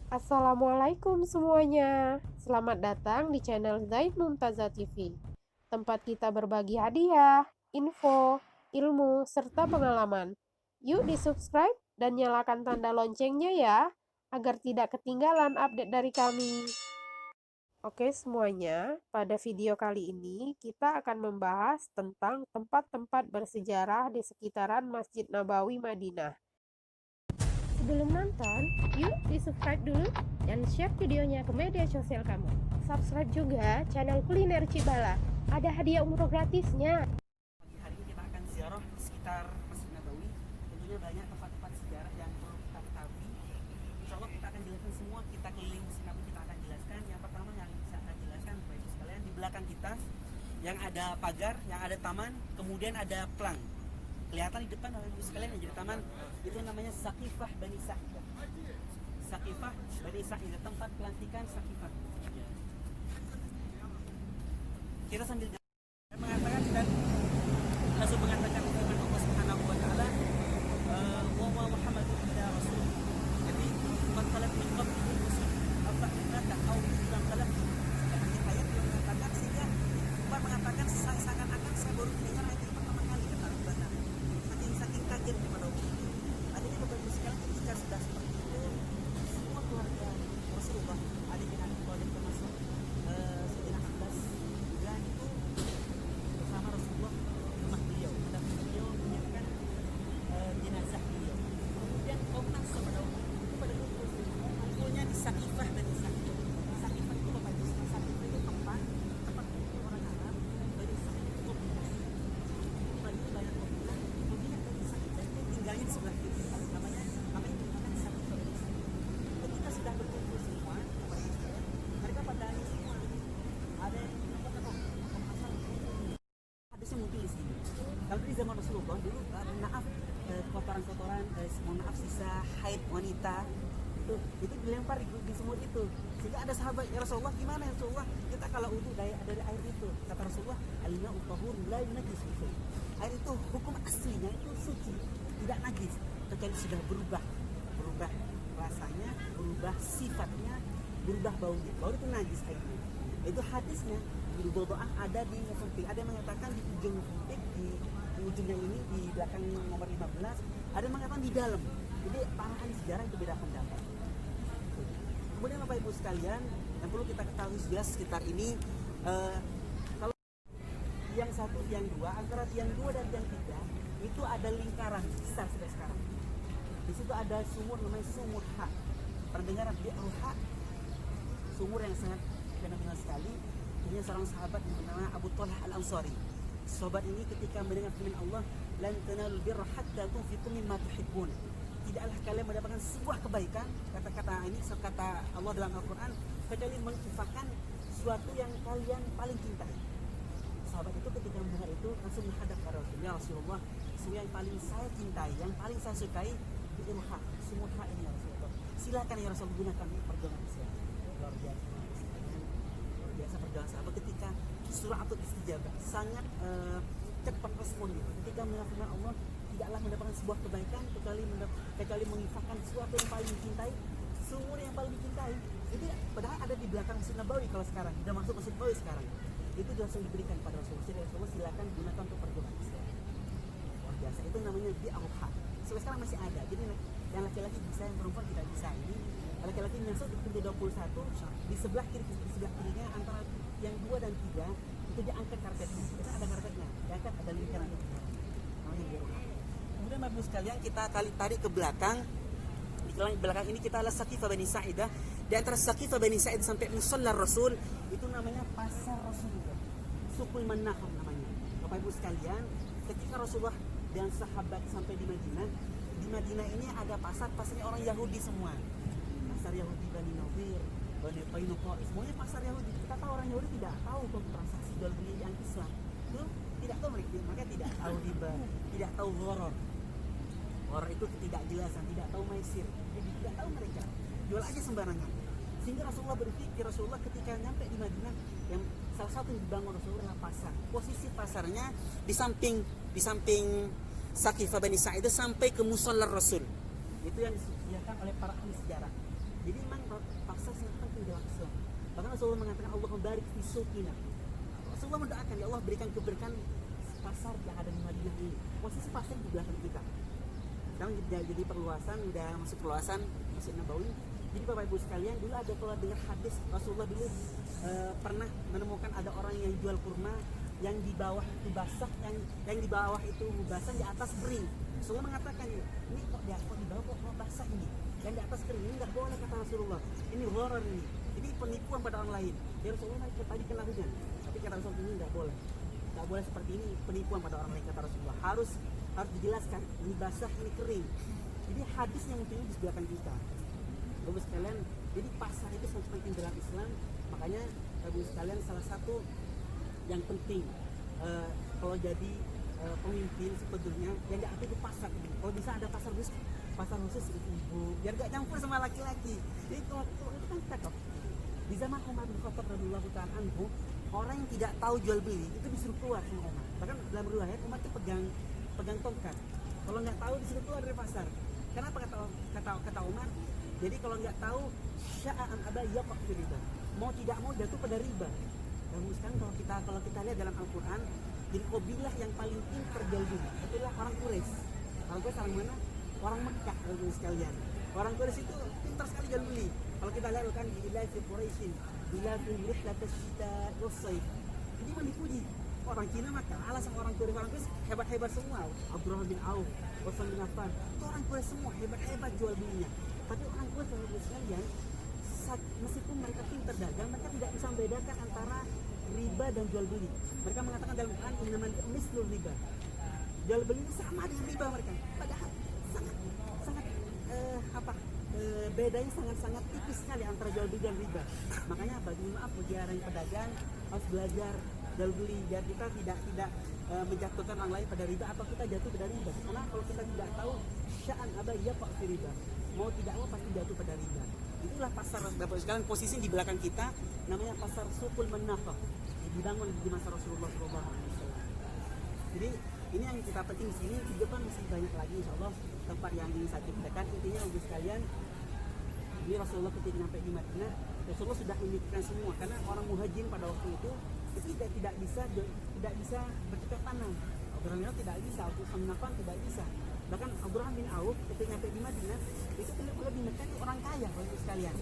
Assalamualaikum semuanya. Selamat datang di channel Zaid Mumtaza TV. Tempat kita berbagi hadiah, info, ilmu, serta pengalaman. Yuk di-subscribe dan nyalakan tanda loncengnya ya, agar tidak ketinggalan update dari kami. Oke semuanya, pada video kali ini kita akan membahas tentang tempat-tempat bersejarah di sekitaran Masjid Nabawi Madinah. Sebelum nonton, yuk di-subscribe dulu dan share videonya ke media sosial kamu. Subscribe juga channel Kuliner Cibala. Ada hadiah umroh gratisnya. Pagi hari ini kita akan ziarah di sekitar Masjid Nabawi. Tentunya banyak tempat-tempat sejarah yang perlu kita ketahui. Insya Allah kita akan jelaskan semua. Kita keliling Masjid Nabawi, kita akan jelaskan. Yang pertama yang saya akan jelaskan, Bapak Ibu sekalian, di belakang kita yang ada pagar, yang ada taman, kemudian ada pelang. Kelihatan di depan Bapak Ibu sekalian yang jadi taman, itu namanya Saqifah Bani Sa'idah. Saqifah Bani Sa'idah, tempat pelantikan Saqifah. Kita sambil mengatakan dan langsung mengatakan firman Allah Subhanahu wa taala, wa ma Muhammadun illa rasul. Jadi man khalaq min qablihi rusul afa inata au lam khalaq. Seperti ayat yang mengatakan, sehingga Umar mengatakan seakan-akan saya baru mendengar ayat ini pertama kali, kata Rabbana. Saking kaget kepada umur itu. Adanya beberapa sekali ketika sudah seperti itu, semua keluarga Rasulullah, adik bin Abi Thalib termasuk Sayyidina Abbas juga itu bersama Rasulullah ke rumah beliau, mendampingi beliau menyiapkan jenazah beliau. Kemudian kaum Ansar pada waktu itu pada kumpulnya di Saqifah dan di Saqifah. Saqifah itu Bapak Ibu, Saqifah itu tempat kumpul orang Arab. Dari Saqifah itu Madinah. Itu banyak Madinah. Madinah dari Saqifah itu tinggalnya di sebelah kiri. Namanya di Saqifah dari Saqifah. Ketika sudah berkumpul semua, Bapak Ibu sekalian, mereka pada semua ada yang hadisnya mungkin di sini. Kalau di zaman Rasulullah dulu, maaf, kotoran-kotoran, mohon maaf, sisa haid wanita itu dilempar di sumur itu. Sehingga ada sahabat, ya Rasulullah, gimana ya Rasulullah, kita kalau wudu dari air itu, kata Rasulullah, al-ma'u tahur la yunajjis. Air itu hukum aslinya itu suci, tidak najis, kecuali sudah berubah rasanya, berubah sifatnya, berubah baunya, baru itu najis airnya. Itu hadisnya di Bodoah ada di Mufatik, ada yang mengatakan di ujung Mufatik, di ujungnya ini di belakang nomor 15, ada yang mengatakan di dalam. Jadi para ahli sejarah itu beda pendapat. Kemudian Bapak Ibu sekalian, yang perlu kita ketahui jelas sekitar ini, kalau yang satu, yang dua, antara yang dua dan yang tiga itu ada lingkaran besar sudah sekarang. Di situ ada sumur namanya sumur Ha. Pendengaran di Ha, sumur yang sangat fenomenal sekali. Punya seorang sahabat yang bernama Abu Talha Al-Ansari. Sahabat ini ketika mendengar firman Allah, lan tanalul birra hatta tunfiqu mimma tuhibbun. Tidaklah kalian mendapatkan sebuah kebaikan, kata-kata ini kata Allah dalam Al-Qur'an, kecuali menginfakkan sesuatu yang kalian paling cintai. Sahabat itu ketika mendengar itu langsung menghadap kepada Rasulullah, ya Rasulullah, semua yang paling saya cintai, yang paling saya sukai di Irha, sumur Ha ini ya Rasulullah. Silakan ya Rasulullah, gunakan perjuangan saya. Luar biasa perjuangan sahabat ketika surah atau istijabah sangat cepat respon gitu. Ketika mendengar firman Allah, tidaklah mendapatkan sebuah kebaikan kecuali menginfakkan sesuatu yang paling dicintai, sumur yang paling dicintai. Itu padahal ada di belakang Masjid Nabawi. Kalau sekarang sudah masuk Masjid Nabawi sekarang, itu langsung diberikan pada Rasulullah, silakan gunakan untuk perjuangan Islam. Luar biasa, itu namanya di Al-Ha. Sekarang masih ada. Jadi yang laki-laki bisa, yang perempuan tidak bisa. Ini laki-laki masuk di pintu 21, di sebelah kirinya antara yang 2 dan 3 itu diangkat karpetnya. Kita ada karpetnya, diangkat, ada lingkaran itu. Namanya biru. Kemudian Bapak sekalian, kita tarik ke belakang. Di belakang ini kita adalah Saqifah Bani Sa'idah. Di antara Saqifah Bani Sa'idah sampai Musalla Rasul itu namanya Pasar Rasulullah. Sukul Manaham namanya. Bapak Ibu sekalian, ketika Rasulullah dan sahabat sampai di Madinah ini ada pasarnya orang Yahudi semua. Pasar Yahudi Bani Nadir, Bani Qainuqa, semuanya pasar Yahudi. Kita tahu orang Yahudi tidak tahu transaksi jual beli yang Islam. Itu tidak tahu mereka, makanya tidak tahu riba, tidak tahu gharar. Gharar itu ketidakjelasan, tidak tahu maisir. Jadi tidak tahu mereka. Jual aja sembarangan. Sehingga Rasulullah berpikir, Rasulullah ketika nyampe di Madinah, yang salah satu yang dibangun Rasulullah adalah pasar. Posisi pasarnya di samping Saqifah Bani Sa'idah sampai ke Musalla Rasul. Itu yang disediakan oleh para ahli sejarah. Jadi memang pasar sangat penting dalam Islam. Bahkan Rasulullah mengatakan Allah membarik fi suqina. Rasulullah mendoakan ya Allah berikan keberkahan pasar yang ada di Madinah ini. Posisi pasar di belakang kita. Sekarang jadi perluasan, udah masuk perluasan Masjid Nabawi. Jadi Bapak Ibu sekalian, dulu ada kalau dengar hadis Rasulullah dulu pernah menemukan ada orang yang jual kurma yang di bawah itu basah, yang di bawah itu basah, di atas kering. Rasulullah mengatakan ini kok di bawah kok basah ini, yang di atas kering, ini nggak boleh kata Rasulullah. Ini gharar ini penipuan pada orang lain. Ya Rasulullah tadi kena hujan, tapi kata Rasulullah ini nggak boleh seperti ini, penipuan pada orang lain kata Rasulullah. Harus dijelaskan ini basah ini kering. Jadi hadis yang mungkin disediakan kita. Bapak sekalian, jadi pasar itu sangat penting dalam Islam. Makanya Bapak sekalian, salah satu yang penting kalau jadi pemimpin sebetulnya yang diatur itu pasar ini. Kalau bisa ada pasar khusus ibu, biar gak campur sama laki-laki. Jadi kalau itu kan cakep. Di zaman Umar bin Khattab radhiyallahu ta'ala anhu, orang yang tidak tahu jual beli itu disuruh keluar sama Umar. Bahkan dalam riwayat Umar itu pegang tongkat. Kalau nggak tahu disuruh keluar dari pasar. Kenapa kata Umar? Jadi kalau nggak tahu sya'an aba yaqa fi riba. Mau tidak mau jatuh pada riba. Dan sekarang kalau kita lihat dalam Al-Qur'an, jadi kabilah yang paling pintar jual beli itulah orang Quraisy. Orang Quraisy orang mana? Orang Mekah, Bapak sekalian. Orang Quraisy itu pintar sekali jual beli. Kalau kita lihat kan di wilayah Quraisy, wilayah rihlat asyita was-sayf. Ini dipuji. Orang Cina mah kalah sama orang Quraisy hebat-hebat semua. Abdurrahman bin Auf, Utsman bin Affan, itu orang Quraisy semua hebat-hebat jual belinya. Tapi orang Quraisy Bapak sekalian, meskipun mereka pintar dagang, mereka tidak bisa membedakan antara riba dan jual beli. Mereka mengatakan dalam Quran innamal mislu riba. Jual beli itu sama dengan riba mereka. Padahal bedanya sangat tipis sekali antara jual beli dan riba. Makanya bagi orang pedagang harus belajar jual beli biar kita tidak menjatuhkan orang lain pada riba atau kita jatuh pada riba. Karena kalau kita tidak tahu sya'an aba yaqa fi riba, mau tidak mau pasti jatuh pada riba. Itulah pasar Bapak sekalian, posisi di belakang kita namanya pasar Suqul Manafah, dibangun di masa Rasulullah SAW. Jadi ini yang kita penting di sini. Di depan masih banyak lagi insyaallah tempat yang ingin saya ceritakan. Intinya Bapak sekalian, ini Rasulullah ketika sampai di Madinah, Rasulullah sudah memikirkan semua karena orang muhajirin pada waktu itu tidak bisa bercocok tanam. Abdurrahman bin Auf tidak bisa, Utsman bin Affan tidak bisa. Bahkan Abdurrahman bin Auf ketika sampai di Madinah itu kalau di Mekah itu orang kaya Bapak sekalian.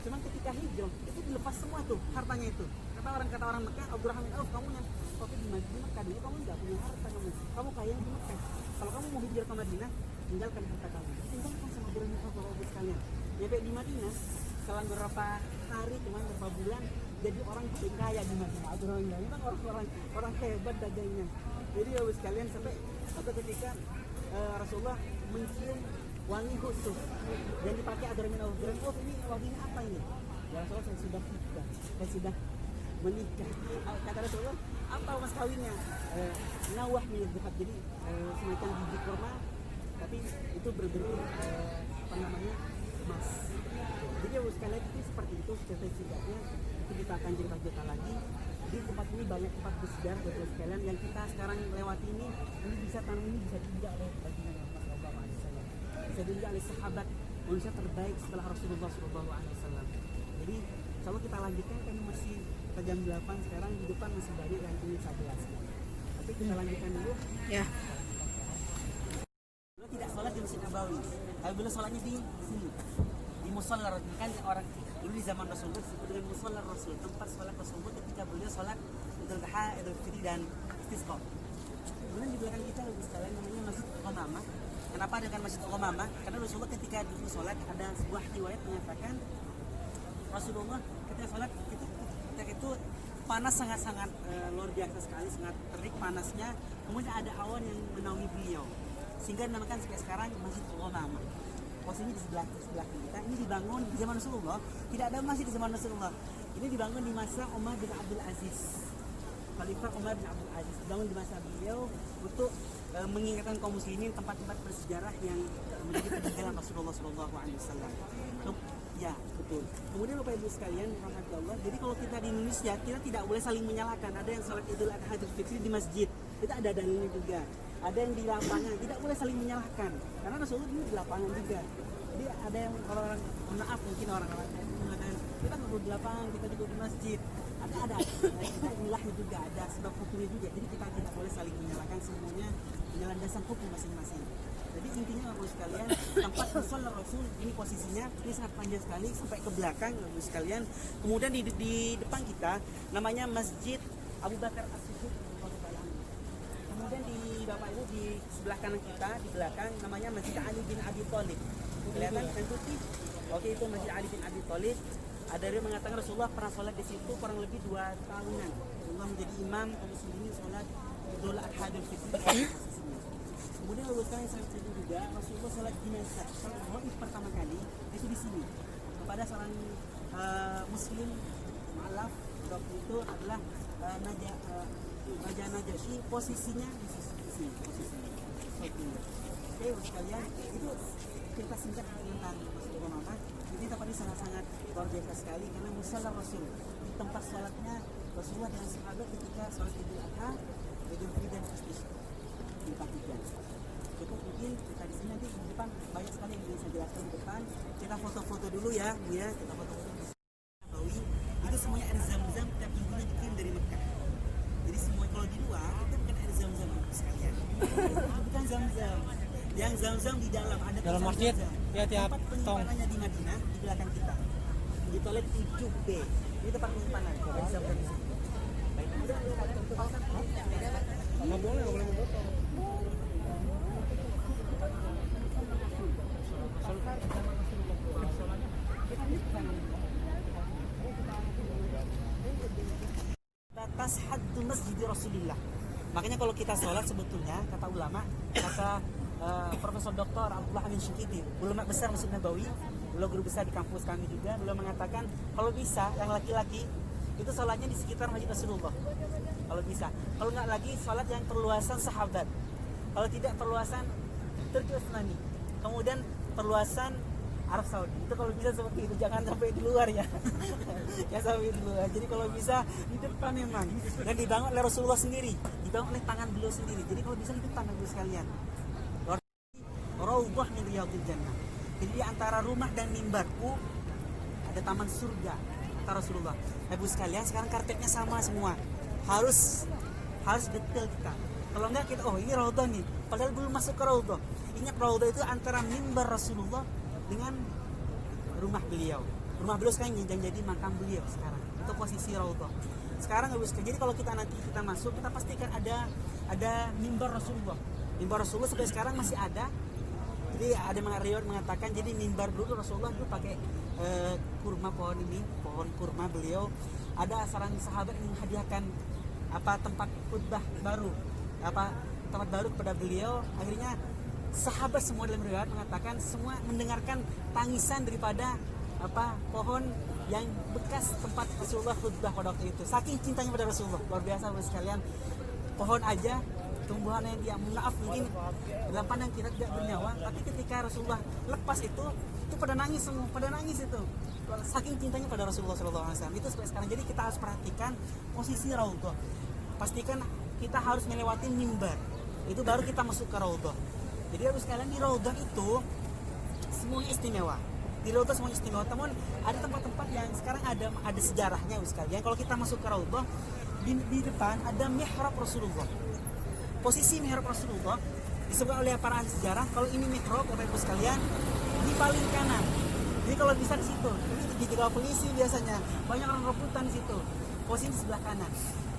Cuman ketika hijrah itu dilepas semua tuh hartanya itu. Kata orang Mekah, Abdurrahman bin Auf, kamu yang waktu di Mekah dulu kamu nggak punya harta, kamu kaya di Mekah. Kalau kamu mau hijrah ke Madinah, tinggalkan harta kamu. Tinggalkan sama Abdurrahman bin Auf Bapak sekalian. Sampai di Madinah selang beberapa hari, cuma beberapa bulan, jadi orang kaya di Madinah. Abdurrahman bin Auf memang orang hebat dagangnya. Jadi Bapak sekalian, sampai atau ketika Rasulullah mencium wangi khusus yang dipakai Abdurrahman bin Auf. Ini wanginya apa ini? Ya Rasulullah, saya sudah menikah. Kata Rasulullah, apa mas kawinnya? Nawah minyak zakat, jadi semacam biji kurma, tapi itu berbentuk emas. Jadi Bapak sekalian, itu seperti itu cerita-ceritanya. Itu kita akan cerita lagi. Di tempat ini banyak tempat bersejarah Bapak sekalian yang kita sekarang lewati ini bisa tanam, ini bisa diinjak oleh baginda Muhammad SAW, bisa diinjak oleh sahabat manusia terbaik setelah Rasulullah SAW. Jadi kalau kita lanjutkan, kami masih jam 8 sekarang, di depan masih banyak yang ingin saya jelaskan. Tapi kita lanjutkan dulu. Ya. Beliau tidak sholat di Masjid Nabawi, tapi beliau sholatnya di sini, di musola. Kan orang dulu di zaman Rasulullah disebut dengan musola Rasul, tempat sholat Rasulullah ketika beliau sholat Idul Adha, Idul Fitri dan Istisqa. Kemudian di belakang kita sekalian namanya Masjid Umamah. Kenapa dengan Masjid Umamah? Karena Rasulullah ketika di sholat ada sebuah riwayat menyatakan Rasulullah ketika sholat itu panas sangat luar biasa sekali, sangat terik panasnya. Kemudian ada awan yang menaungi beliau, sehingga dinamakan sampai sekarang Masjid Umamah. Posisinya di sebelah kita. Ini dibangun di zaman Rasulullah. Tidak ada masjid di zaman Rasulullah. Ini dibangun di masa Umar bin Abdul Aziz. Khalifah Umar bin Abdul Aziz dibangun di masa beliau untuk mengingatkan kaum muslimin tempat-tempat bersejarah yang menjadi peninggalan Rasulullah SAW. Ya, betul. Kemudian Bapak Ibu sekalian, rahmatullah. Jadi kalau kita di Indonesia, kita tidak boleh saling menyalahkan. Ada yang sholat Idul Adha, Idul Fitri di masjid, itu ada dalilnya juga. Ada yang di lapangan, tidak boleh saling menyalahkan. Karena Rasulullah dulu di lapangan juga. Jadi ada yang orang maaf mungkin orang-orang 48 kita duduk di masjid. Ada ilahnya juga, ada sebab hukumnya juga. Jadi kita tidak boleh saling menyalahkan, semuanya menyalandasan hukum masing-masing. Jadi intinya Bapak sekalian, tempat musola Rasul ini posisinya ini sangat panjang sekali sampai ke belakang Bapak sekalian. Kemudian di depan kita namanya Masjid Abu Bakar As-Siddiq. Kemudian di Bapak Ibu di sebelah kanan kita di belakang namanya Masjid Ali bin Abi Thalib. Kelihatan yang putih? Oke, itu Masjid Ali bin Abi Thalib. Ada yang mengatakan Rasulullah pernah sholat di situ kurang lebih 2 tahunan. Rasulullah menjadi imam kaum muslimin sholat Idul Adha Idul Fitri. Kemudian lulusan yang sangat sedih juga Rasulullah sholat jenazah. Sholat pertama kali itu di sini kepada seorang muslim mu'alaf. Waktu itu adalah Raja Najasyi, posisinya di sini posisinya. Oke, sekalian itu cerita singkat tentang Rasulullah Muhammad. Ini tempat ini sangat-sangat luar biasa sekali karena musalla Rasul di tempat sholatnya Rasulullah dengan sahabat ketika sholat Idul Adha, Idul Fitri dan Istisqa di Pakistan. Cukup mungkin kita di sini nanti di depan banyak sekali yang bisa jelaskan di depan. Kita foto-foto dulu ya, Bu ya. Kita foto-foto di Nabawi. Itu semuanya air zam-zam tiap minggunya dikirim dari Mekah. Jadi semua kalau di luar itu bukan air zam-zam sekalian. Bukan zam-zam. Yang zam-zam di dalam ada dalam masjid ya tiap tempat tong. penyimpanannya di Madinah di belakang kita. Di toilet 7B. Ini tempat penyimpanan. Dari zam-zam di sini. Baik, kemudian Nggak boleh memotong. batas haddu masjid Rasulillah. Makanya kalau kita sholat sebetulnya kata ulama, kata Profesor Dr. Abdullah Amin Syukiti, ulama besar Masjid Nabawi, beliau guru besar di kampus kami juga, beliau mengatakan kalau bisa yang laki-laki itu sholatnya di sekitar Masjid Rasulullah. Kalau bisa, kalau nggak lagi sholat yang perluasan sahabat, kalau tidak perluasan Turki Utsmani, kemudian perluasan Arab Saudi. Itu kalau bisa seperti itu, jangan sampai di luar ya. Ya sampai di luar. Jadi kalau bisa di depan memang. Dan dibangun oleh Rasulullah sendiri, dibangun oleh tangan beliau sendiri. Jadi kalau bisa di depan Bapak sekalian. Raudhah min riyadhil jannah. Jadi di antara rumah dan mimbarku ada taman surga kata Rasulullah. Ibu sekalian, sekarang karpetnya sama semua. Harus detail kita. Kalau enggak kita ini raudhah nih. Padahal belum masuk ke raudhah. Ingat raudhah itu antara mimbar Rasulullah dengan rumah beliau. Rumah beliau sekarang yang jadi makam beliau sekarang. Itu posisi raudhah. Sekarang Ibu sekalian, jadi kalau kita nanti kita masuk, kita pastikan ada mimbar Rasulullah. Mimbar Rasulullah sampai sekarang masih ada. Jadi ada riwayat mengatakan jadi mimbar dulu Rasulullah itu pakai kurma, pohon kurma beliau. Ada seorang sahabat yang menghadiahkan tempat khutbah baru, tempat baru kepada beliau. Akhirnya sahabat semua dalam riwayat mengatakan semua mendengarkan tangisan daripada pohon yang bekas tempat Rasulullah khutbah pada waktu itu. Saking cintanya pada Rasulullah, luar biasa Bapak sekalian. Pohon aja tumbuhan yang dia maaf mungkin dalam pandang kita tidak bernyawa, tapi ketika Rasulullah lepas itu pada nangis semua, pada nangis itu saking cintanya pada Rasulullah SAW. Itu sampai sekarang. Jadi kita harus perhatikan posisi raudhah, pastikan kita harus melewati mimbar, itu baru kita masuk ke raudhah. Jadi harus sekalian di raudhah itu semuanya istimewa. Di raudhah semuanya istimewa. Namun ada tempat-tempat yang sekarang ada sejarahnya sekalian. Kalau kita masuk ke raudhah, di depan ada mihrab Rasulullah. Posisi mihrab Rasulullah disebut oleh para ahli sejarah, kalau ini mihrab Bapak Ibu sekalian di paling kanan. Jadi kalau bisa di situ, ini dijaga polisi biasanya, banyak orang rebutan di situ. Posisi di sebelah kanan.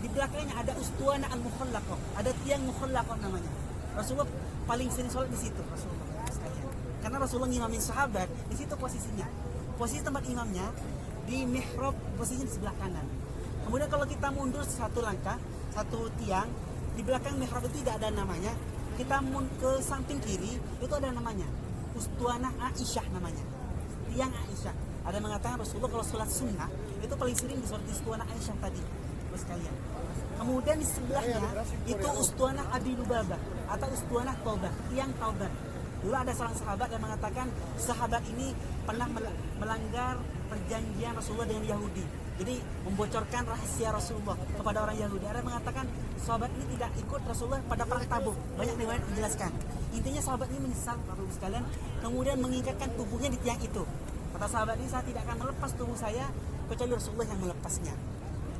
Di belakangnya ada ustuana al-mukhallaqah, ada tiang mukhallaqah namanya. Rasulullah paling sering sholat di situ Rasulullah sekalian. Karena Rasulullah ngimamin sahabat, di situ posisinya. Posisi tempat imamnya di mihrab, posisinya di sebelah kanan. Kemudian kalau kita mundur satu langkah, satu tiang, di belakang mihrab itu tidak ada namanya. Kita ke samping kiri itu ada namanya Ustuanah Aisyah namanya, tiang Aisyah. Ada mengatakan Rasulullah kalau sholat sunnah itu paling sering di sholat Ustuanah Aisyah tadi Bapak sekalian. Kemudian di sebelahnya itu Ustuanah Abi Lubabah atau Ustuanah Taubah, tiang Taubah. Dulu ada seorang sahabat yang mengatakan sahabat ini pernah melanggar perjanjian Rasulullah dengan Yahudi. Jadi membocorkan rahasia Rasulullah kepada orang Yahudi. Ada yang mengatakan sahabat ini tidak ikut Rasulullah pada perang Tabuk. Banyak riwayat menjelaskan. Intinya sahabat ini menyesal Bapak Ibu sekalian, kemudian mengikatkan tubuhnya di tiang itu. Kata sahabat ini, saya tidak akan melepas tubuh saya kecuali Rasulullah yang melepasnya.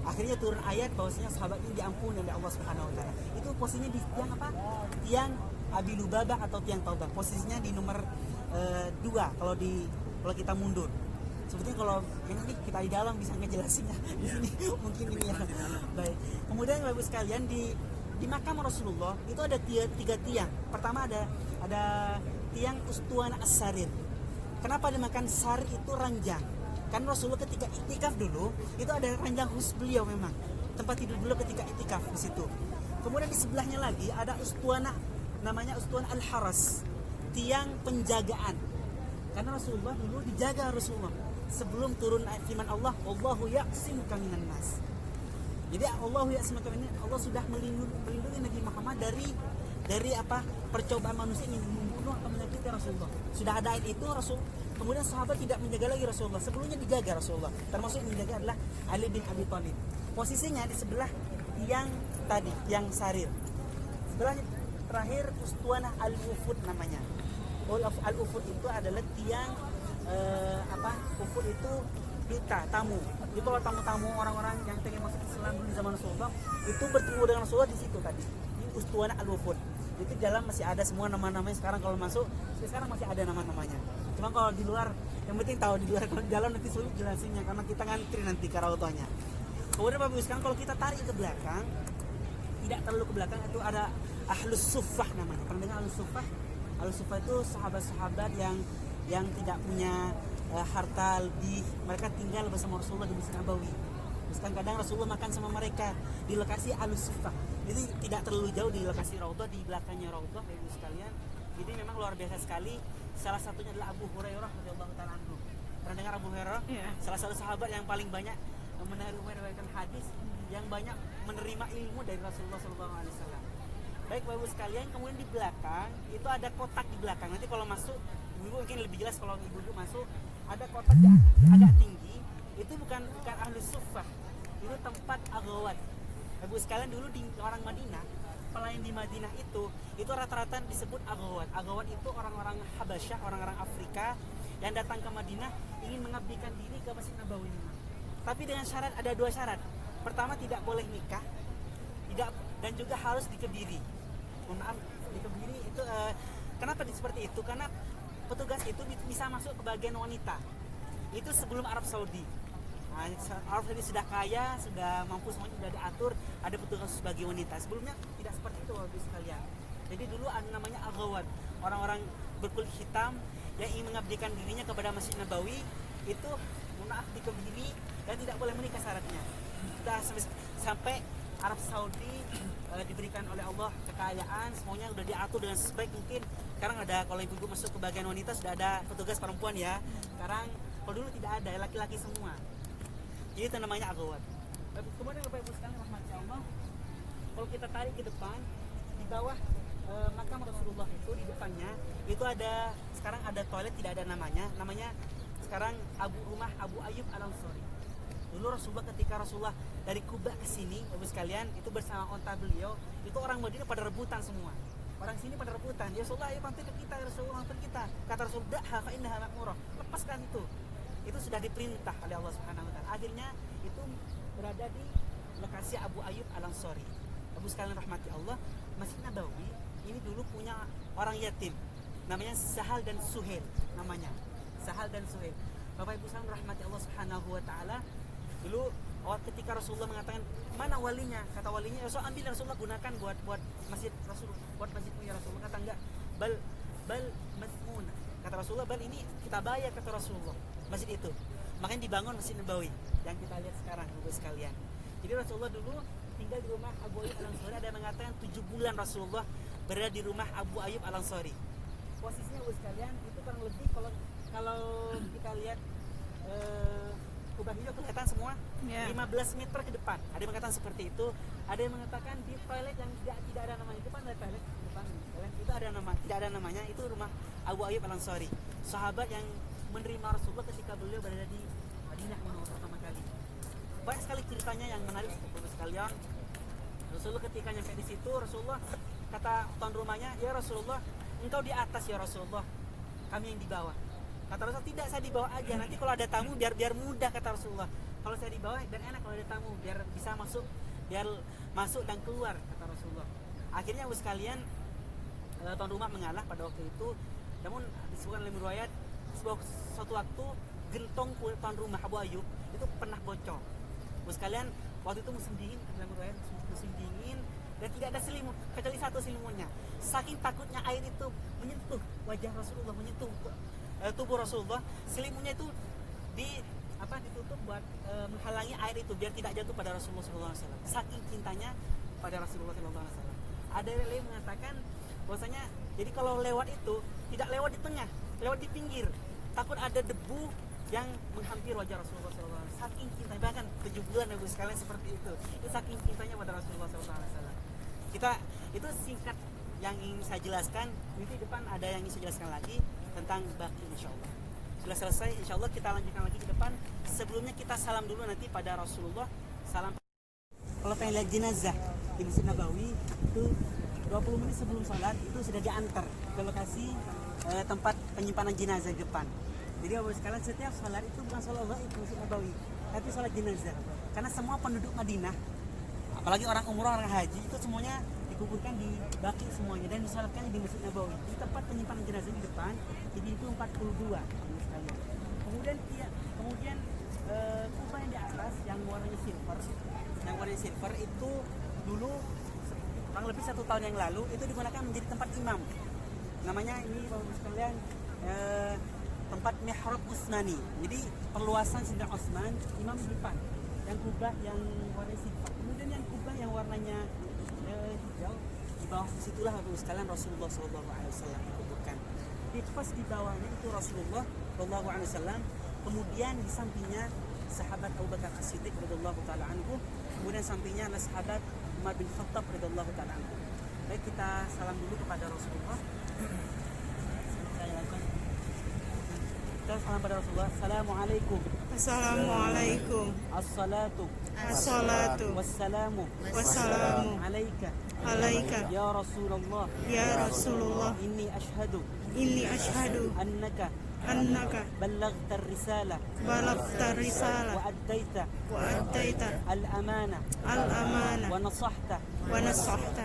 Akhirnya turun ayat bahwasanya sahabat ini diampuni oleh Allah Subhanahu wa taala. Itu posisinya di tiang apa? Tiang Abi Lubabah atau tiang Taubah. Posisinya di nomor 2 kalau kita mundur. Sebetulnya kalau ini kita di dalam bisa ngejelasinnya. Di sini mungkin ini ya. Baik. Kemudian Bapak sekalian di makam Rasulullah itu ada tiga tiang. Pertama ada tiang Ustuana As-Sarir. Kenapa dimakan sarir itu ranjang? Kan Rasulullah ketika iktikaf dulu itu ada ranjang khusus beliau memang. Tempat tidur beliau ketika iktikaf di situ. Kemudian di sebelahnya lagi ada Ustuana, namanya Ustuana Al-Haras. Tiang penjagaan. Karena Rasulullah dulu dijaga Rasulullah sebelum turun firman Allah, Allahu ya'simuka minan nas. Jadi Allahu ya'simuka minan nas, Allah sudah melindungi Nabi Muhammad dari apa? Percobaan manusia yang membunuh atau menyakiti Rasulullah. Sudah ada ayat itu Rasul. Kemudian sahabat tidak menjaga lagi Rasulullah. Sebelumnya dijaga Rasulullah. Termasuk yang menjaga adalah Ali bin Abi Thalib. Posisinya di sebelah tiang tadi, tiang sarir. Sebelahnya terakhir Ustuanah Al-Ufud namanya. Al-Ufud itu adalah tiang Ufud itu duta, tamu. Itu kalau tamu-tamu orang-orang yang pengen masuk Islam dulu di zaman Rasulullah itu bertemu dengan Rasulullah di situ tadi. Di Ustuanah Al-Ufud. Itu di dalam masih ada semua nama-namanya. Sekarang kalau masuk, sekarang masih ada nama-namanya. Cuma kalau di luar, yang penting tahu di luar. Kalau di dalam nanti sulit jelasinnya karena kita ngantri nanti ke raudhahnya. Kemudian Bapak sekarang kalau kita tarik ke belakang, tidak terlalu ke belakang itu ada Ahlus Suffah namanya. Pernah dengar Ahlus Suffah? Ahlus Suffah itu sahabat-sahabat yang tidak punya harta lebih, mereka tinggal bersama Rasulullah di Masjid Nabawi. Terus kadang Rasulullah makan sama mereka di lokasi Ahlus Suffah. Jadi tidak terlalu jauh di lokasi raudhah, di belakangnya raudhah Bapak sekalian. Jadi memang luar biasa sekali. Salah satunya adalah Abu Hurairah radhiyallahu taala anhu. Pernah dengar Abu Hurairah? Yeah. Salah satu sahabat yang paling banyak meriwayatkan hadis, yang banyak menerima ilmu dari Rasulullah SAW. Baik Bapak Ibu sekalian, kemudian di belakang itu ada kotak di belakang. Nanti kalau masuk, Ibu mungkin lebih jelas kalau Ibu masuk, ada kotak yang agak tinggi. Itu bukan Ahlus Suffah, itu tempat aghawat. Bapak Ibu sekalian, dulu di orang Madinah, pelayan di Madinah itu rata-rata disebut aghawat. Aghawat itu orang-orang Habasyah, orang-orang Afrika yang datang ke Madinah ingin mengabdikan diri ke Masjid Nabawi. Tapi dengan syarat, ada 2 syarat. Pertama, tidak boleh nikah, dan juga harus dikebiri. Mohon maaf, dikebiri itu kenapa seperti itu? Karena petugas itu bisa masuk ke bagian wanita. Itu sebelum Arab Saudi. Nah, Arab Saudi sudah kaya, sudah mampu semuanya, sudah diatur, ada petugas sebagai wanita. Sebelumnya tidak seperti itu Bapak sekalian. Jadi dulu ada namanya aghawat, orang-orang berkulit hitam yang ingin mengabdikan dirinya kepada Masjid Nabawi itu dikebiri dan tidak boleh menikah syaratnya. Sudah sampai Arab Saudi diberikan oleh Allah kekayaan, semuanya sudah diatur dengan sebaik mungkin. Sekarang ada, kalau ibu-ibu masuk ke bagian wanita sudah ada petugas perempuan ya. Sekarang kalau dulu tidak ada, laki-laki semua. Jadi itu namanya aghawat. Kemudian Bapak Ibu sekalian rahmati Allah, kalau kita tarik ke depan, di bawah makam Rasulullah itu di depannya itu ada, sekarang ada toilet tidak ada namanya sekarang rumah Abu Ayyub Al-Ansari. Dulu Rasulullah ketika Rasulullah dari Kuba ke sini, Bapak sekalian, itu bersama onta beliau, itu orang Madinah pada rebutan semua. Orang sini pada rebutan. Ya Rasulullah, ayo mampir ke kita, ya Rasulullah, mampir kita. Kata Rasulullah, fa innaha ma'murah. Lepaskan itu. Itu sudah diperintah oleh Allah Subhanahu wa taala. Akhirnya itu berada di lokasi Abu Ayyub Al-Ansari. Bapak sekalian rahmati Allah, Masjid Nabawi ini dulu punya orang yatim. Namanya Sahal dan Suhail namanya. Sahal dan Suhail. Bapak Ibu sekalian rahmati Allah Subhanahu wa taala. Dulu ketika Rasulullah mengatakan mana walinya, kata walinya Rasulullah ambil, Rasulullah gunakan buat masjid Rasul, buat masjid punya Rasulullah. Kata enggak, bal masmuna, kata Rasulullah, bal ini kita bayar, kata Rasulullah, masjid itu. Makanya dibangun Masjid Nabawi yang kita lihat sekarang Bapak sekalian. Jadi Rasulullah dulu tinggal di rumah Abu Ayyub Al-Ansari. Ada yang mengatakan 7 bulan Rasulullah berada di rumah Abu Ayyub Al-Ansari. Posisinya Bapak sekalian itu kurang lebih kalau kita lihat kubah hijau kelihatan semua, 15 meter ke depan. Ada yang mengatakan seperti itu. Ada yang mengatakan di toilet yang tidak ada namanya, depan ada toilet, depan itu ada nama, tidak ada namanya, itu rumah Abu Ayyub Al-Ansari, sahabat yang menerima Rasulullah ketika beliau berada di Madinah pertama kali. Banyak sekali ceritanya yang menarik Bapak sekalian. Rasulullah ketika nyampe di situ, Rasulullah kata tuan rumahnya, ya Rasulullah, engkau di atas ya Rasulullah, kami yang di bawah. Kata Rasulullah, tidak, saya di bawah aja, nanti kalau ada tamu biar mudah, kata Rasulullah. kalau saya di bawah dan enak kalau ada tamu biar bisa masuk, biar masuk dan keluar, kata Rasulullah. Akhirnya Abu sekalian, tuan rumah mengalah pada waktu itu. Namun disebutkan dalam riwayat suatu waktu gentong tuan rumah Abu Ayyub itu pernah bocor. Abu sekalian, waktu itu musim dingin, dalam riwayat musim dingin dan tidak ada selimut kecuali satu selimutnya. Saking takutnya air itu menyentuh wajah Rasulullah, menyentuh tubuh Rasulullah, selimutnya itu ditutup buat menghalangi air itu biar tidak jatuh pada Rasulullah SAW. Saking cintanya pada Rasulullah SAW. Ada yang lain mengatakan bahwasanya jadi kalau lewat itu tidak lewat di tengah, lewat di pinggir. Takut ada debu yang menghampiri wajah Rasulullah SAW. Saking cintanya, bahkan 7 bulan Ibu sekalian seperti itu. Itu saking cintanya pada Rasulullah SAW. Kita itu singkat yang ingin saya jelaskan. Nanti depan ada yang ingin saya jelaskan lagi tentang baki, insyaallah. Sudah selesai, insyaallah kita lanjutkan lagi ke depan. Sebelumnya kita salam dulu nanti pada Rasulullah. Salam. Kalau pengen lihat jenazah di Masjid Nabawi itu 20 menit sebelum sholat itu sudah diantar ke lokasi tempat penyimpanan jenazah di depan. Jadi Bapak sekalian, setiap sholat itu bukan sholat gaib Masjid Nabawi, tapi sholat jenazah. Karena semua penduduk Madinah, apalagi orang umroh, orang haji, itu semuanya dikuburkan di baki semuanya dan disolatkan di Masjid Nabawi. Di tempat penyimpanan jenazah di depan, jadi itu 42 Bapak sekalian. Kemudian kubah yang di atas yang warnanya silver itu dulu kurang lebih 1 tahun yang lalu itu digunakan menjadi tempat imam. Namanya ini Bapak sekalian tempat mihrab Utsmani. Jadi perluasan Sayyidina Utsman, imam di depan. Yang kubah yang warna silver. Kemudian yang kubah yang warnanya hijau di bawah situlah Bapak sekalian Rasulullah SAW dikuburkan. Di pas di bawahnya itu Rasulullah SAW. Kemudian di sampingnya sahabat Abu Bakar As-Siddiq radhiyallahu taala anhu. Kemudian sampingnya adalah sahabat Umar bin Khattab radhiyallahu taala anhu. Baik, kita salam dulu kepada Rasulullah. Kita salam pada Rasulullah. Assalamualaikum. Assalamualaikum. Assalatu. Wassalamu. Alaika. Ya Rasulullah. Inni ashhadu. Annaka. Ballaghta risala. Wa addaita. Al-amana. Wa nasahta.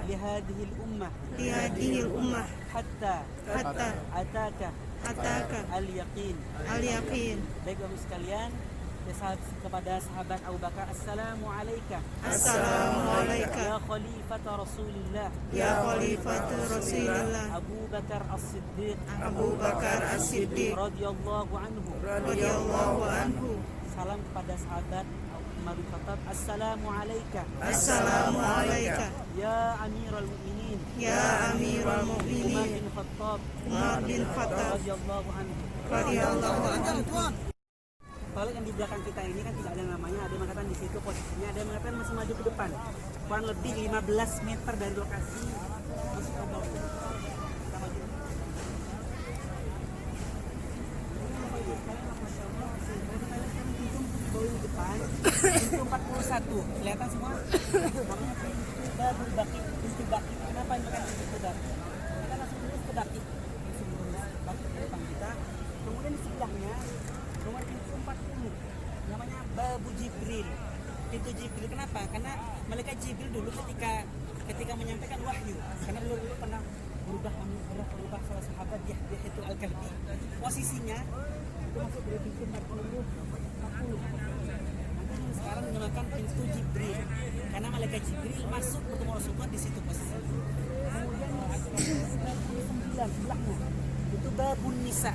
Lihadihi al-ummah. Hatta. Ataka. Al-yaqin. Baik Bapak sekalian, kepada sahabat Abu Bakar, Assalamu alayka. Ya Khalifata Rasulillah. Abu Bakar As-Siddiq. Radhiyallahu anhu. Salam kepada sahabat Umar bin Khattab. Assalamu alayka. Ya Amirul Mu'minin. Umar bin Khattab. Radhiyallahu anhu. Kalau yang di belakang kita ini kan tidak ada namanya, ada yang mengatakan di situ posisinya, ada yang mengatakan masih maju ke depan. Kurang lebih 15 meter dari lokasi Masjid Nabawi. Kita maju. Pintu depan, pintu 41. Kelihatan semua? Namanya pintu baki. Kenapa ini bukan pintu baki? Kita langsung lurus ke baki. Baki di depan kita. Kemudian di sebelahnya nomor pintu 40 namanya Babu Jibril. Pintu Jibril, kenapa? Karena malaikat Jibril dulu ketika menyampaikan wahyu, karena dulu pernah berubah salah sahabat Yahya itu Al-Kalbi. Posisinya itu masuk dari pintu 40. Nanti sekarang dinamakan pintu Jibril karena malaikat Jibril masuk bertemu Rasulullah di situ posisi. Kemudian 99 sebelahnya itu Babun Nisa,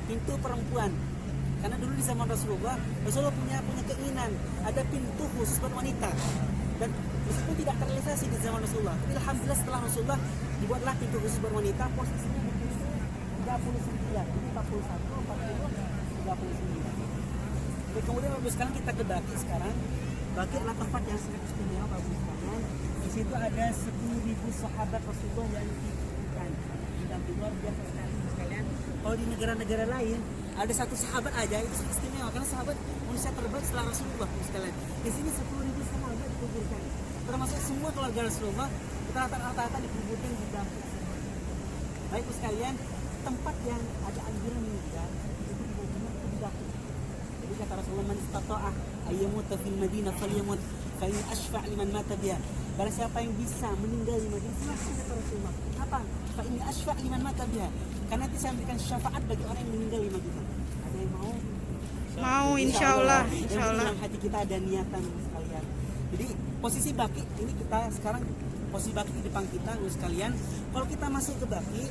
pintu perempuan. Karena dulu di zaman Rasulullah punya keinginan ada pintu khusus buat wanita. Dan meskipun tidak terrealisasi di zaman Rasulullah, tapi alhamdulillah setelah Rasulullah dibuatlah pintu khusus buat wanita. Posisinya di pintu 39, jadi 41, 40, 39. Jadi kemudian Bapak sekarang kita ke Baki sekarang. Baki adalah tempat yang sangat istimewa Bapak sekalian. Di situ ada 10.000 sahabat Rasulullah yang dikuburkan. Dan luar biasa sekalian. Kalau di negara-negara lain ada satu sahabat aja itu istimewa karena sahabat manusia terbaik setelah Rasulullah sekalian. Di sini 10.000 sahabat dikuburkan, termasuk semua keluarga Rasulullah. Kita rata-rata dikuburkan di dalam. Baik sekalian, tempat yang ada anjuran meninggal itu dikuburkan di Baki. Jadi kata Rasulullah, man istata'ah ayyamuta fil Madinah falyamut fa in ashfa' liman mata biha. Barang siapa yang bisa meninggal di Madinah, silakan kata Rasulullah. Apa? Fa in ashfa' liman mata biha. Karena nanti saya memberikan syafaat bagi orang yang meninggal di Madinah. Ada yang mau? Mau, insya Allah. Yang dalam hati kita ada niatan sekalian. Jadi posisi baki ini kita sekarang posisi baki di depan kita sekalian. Kalau kita masuk ke baki,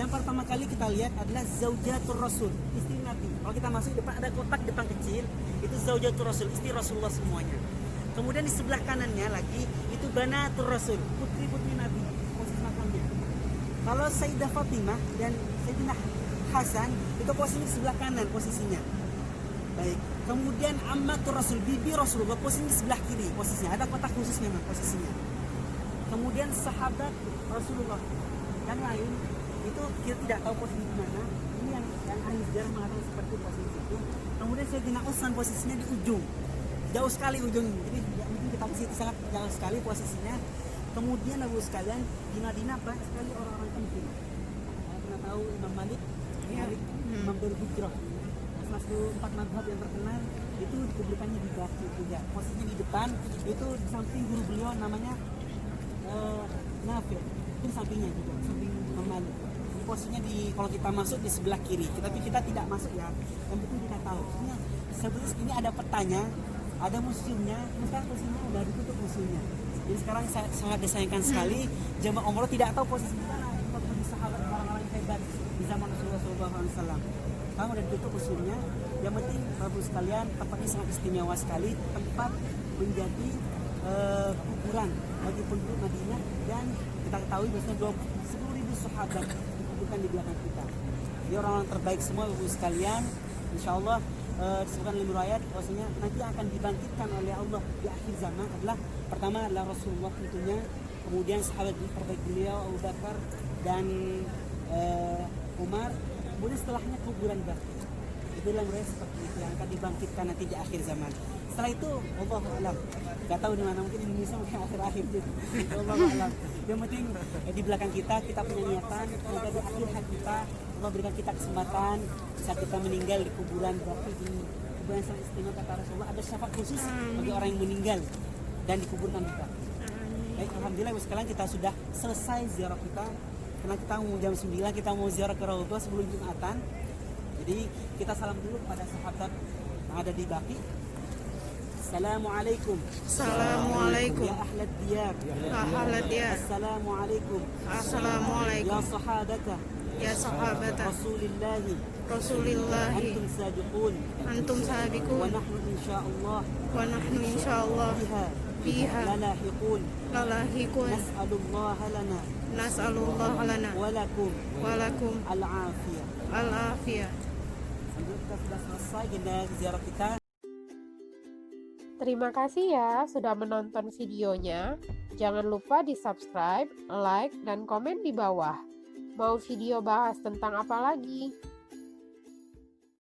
yang pertama kali kita lihat adalah zaujatur Rasul, istri Nabi. Kalau kita masuk depan ada kotak depan kecil, itu zaujatur Rasul, istri Rasulullah semuanya. Kemudian di sebelah kanannya lagi itu banatur Rasul, putri-putri Nabi, posisi makamnya. Kalau Sayyidah Fatimah dan Sayyidina Hasan itu posisi di sebelah kanan posisinya. Baik. Kemudian ammatur Rasul, bibi Rasulullah posisi di sebelah kiri posisinya. Ada kotak khusus memang posisinya. Kemudian sahabat Rasulullah yang lain itu kita tidak tahu posisi di mana. Ini yang ahli sejarah mengatakan seperti posisi itu. Kemudian Sayyidina Utsman posisinya di ujung, jauh sekali ujung. Jadi mungkin kita posisi sangat jauh sekali posisinya. Kemudian Abu sekalian di Madinah banyak sekali orang-orang penting. Saya pernah tahu Imam Malik, Imam Darul Hijrah. Salah satu 4 mazhab yang terkenal itu dikuburkannya di Baqi juga. Posisinya di depan itu di samping guru beliau namanya Nafi'. Itu sampingnya juga, samping Imam Malik. Posisinya di kalau kita masuk di sebelah kiri, tapi kita tidak masuk ya. Yang penting kita tahu. Sebelum ini ada petanya, ada museumnya. Sekarang museumnya udah ditutup museumnya. Jadi sekarang sangat disayangkan sekali jemaah umroh tidak tahu posisi di mana tempat sahabat orang-orang yang hebat di zaman Rasulullah SAW. Sekarang udah ditutup museumnya. Yang penting Bapak sekalian, tempat ini sangat istimewa sekali, tempat menjadi kuburan bagi penduduk Madinah, dan kita ketahui biasanya 10.000 sahabat dikuburkan di belakang kita. Jadi orang-orang terbaik semua Bapak sekalian, insya Allah disebutkan dalam riwayat bahwasanya nanti akan dibangkitkan oleh Allah di akhir zaman adalah pertama adalah Rasulullah tentunya, kemudian sahabat terbaik beliau Abu Bakar dan Umar, kemudian setelahnya kuburan Baqi. Itu dalam riwayat seperti itu yang akan dibangkitkan nanti di akhir zaman. Setelah itu Allahu a'lam. Gak tahu di mana, mungkin Indonesia mungkin akhir-akhir gitu. Allahu a'lam. Yang penting di belakang kita punya niatan, semoga di akhir hayat kita Allah berikan kita kesempatan saat kita meninggal di kuburan Baqi, di kuburan yang sangat istimewa kata Rasulullah, ada syafaat khusus bagi orang yang meninggal dan dikuburkan di Baqi. Baik, alhamdulillah sekarang kita sudah selesai ziarah kita. Karena kita mau jam 9 kita mau ziarah ke Raudhah sebelum Jumatan. Jadi kita salam dulu kepada sahabat yang ada di Baqi. Assalamualaikum. Assalamualaikum. Ya ahlad diyar. Ahlad diyar. Assalamualaikum. Assalamualaikum. Ya sahabata. Ya sahabata Rasulillahi. Rasulillahi. Antum sabiqun. Antum Wa sabiqun. nahnu insyaallah Wa nahnu insyaallah biha biha lalahiqun. lalahiqun. Nas'alullah lana Nas'alullah lana wa lakum wa lakum al-afiyah. al-afiyah. Alhamdulillah kita sudah selesai agenda ziarah kita. Terima kasih ya sudah menonton videonya. Jangan lupa di subscribe, like, dan komen di bawah. Mau video bahas tentang apa lagi?